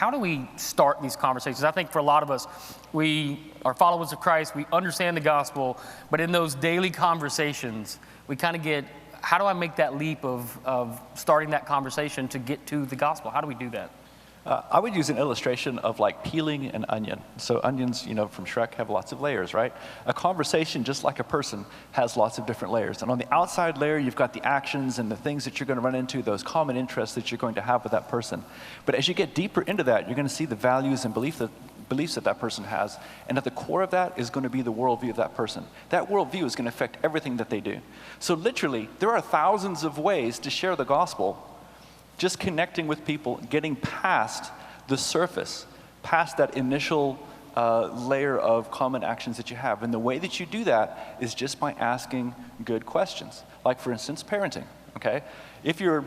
how do we start these conversations? I think for a lot of us, we are followers of Christ, we understand the gospel, but in those daily conversations, we kind of get, how do I make that leap of starting that conversation to get to the gospel? How do we do that? I would use an illustration of like peeling an onion. So onions, from Shrek have lots of layers, right? A conversation, just like a person, has lots of different layers. And on the outside layer, you've got the actions and the things that you're going to run into, those common interests that you're going to have with that person. But as you get deeper into that, you're going to see the values and beliefs that person has. And at the core of that is going to be the worldview of that person. That worldview is going to affect everything that they do. So literally, there are thousands of ways to share the gospel. Just connecting with people, getting past the surface, past that initial layer of common actions that you have. And the way that you do that is just by asking good questions. Like, for instance, parenting, okay? If you're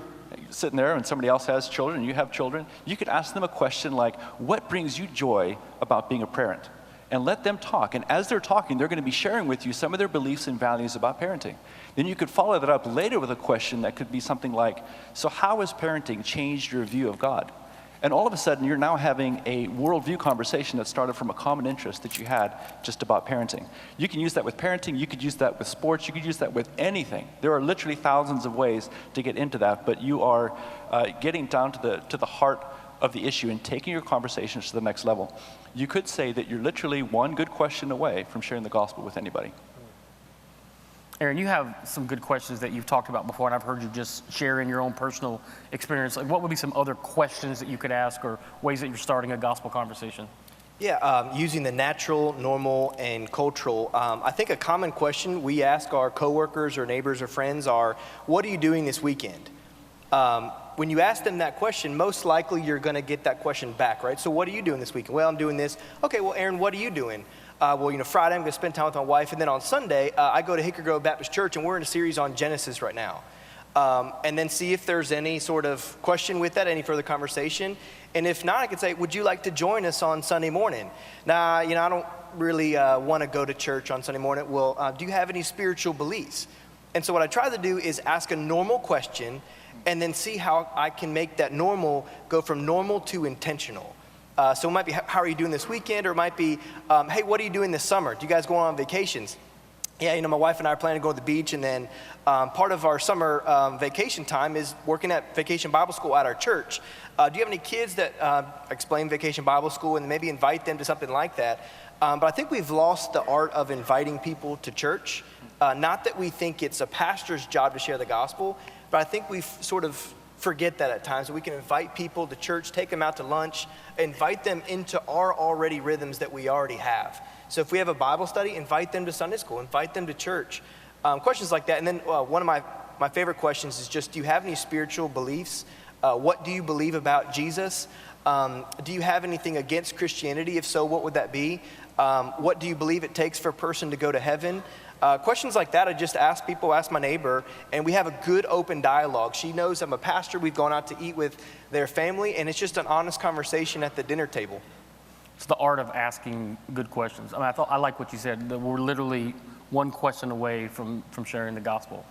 sitting there and somebody else has children and you have children, you could ask them a question like, what brings you joy about being a parent? And let them talk. And as they're talking, they're going to be sharing with you some of their beliefs and values about parenting. Then you could follow that up later with a question that could be something like, so how has parenting changed your view of God? And all of a sudden, you're now having a worldview conversation that started from a common interest that you had just about parenting. You can use that with parenting, you could use that with sports, you could use that with anything. There are literally thousands of ways to get into that, but you are getting down to the heart of the issue and taking your conversations to the next level. You could say that you're literally one good question away from sharing the gospel with anybody. Aaron, you have some good questions that you've talked about before, and I've heard you just share in your own personal experience. Like, what would be some other questions that you could ask or ways that you're starting a gospel conversation? Yeah, using the natural, normal, and cultural. I think a common question we ask our coworkers or neighbors or friends are, what are you doing this weekend? When you ask them that question, most likely you're going to get that question back, right? So what are you doing this weekend? Well, I'm doing this. Okay, well, Aaron, what are you doing? Friday I'm going to spend time with my wife, and then on Sunday I go to Hickory Grove Baptist Church, and we're in a series on Genesis right now. And then see if there's any sort of question with that, any further conversation. And if not, I could say, would you like to join us on Sunday morning? Now, I don't really want to go to church on Sunday morning. Well, do you have any spiritual beliefs? And so what I try to do is ask a normal question and then see how I can make that normal go from normal to intentional. So it might be, how are you doing this weekend? Or it might be, hey, what are you doing this summer? Do you guys go on vacations? Yeah, my wife and I are planning to go to the beach, and then part of our summer vacation time is working at Vacation Bible School at our church. Do you have any kids that explain Vacation Bible School, and maybe invite them to something like that? But I think we've lost the art of inviting people to church. Not that we think it's a pastor's job to share the gospel, but I think we sort of forget that at times. So we can invite people to church, take them out to lunch, invite them into our already rhythms that we already have. So if we have a Bible study, invite them to Sunday school, invite them to church. Questions like that. And then one of my favorite questions is just, do you have any spiritual beliefs? What do you believe about Jesus? Do you have anything against Christianity? If so, what would that be? What do you believe it takes for a person to go to heaven? Questions like that, I just ask people, ask my neighbor, and we have a good open dialogue. She knows I'm a pastor. We've gone out to eat with their family, and it's just an honest conversation at the dinner table. It's the art of asking good questions. I like what you said, that we're literally one question away from sharing the gospel.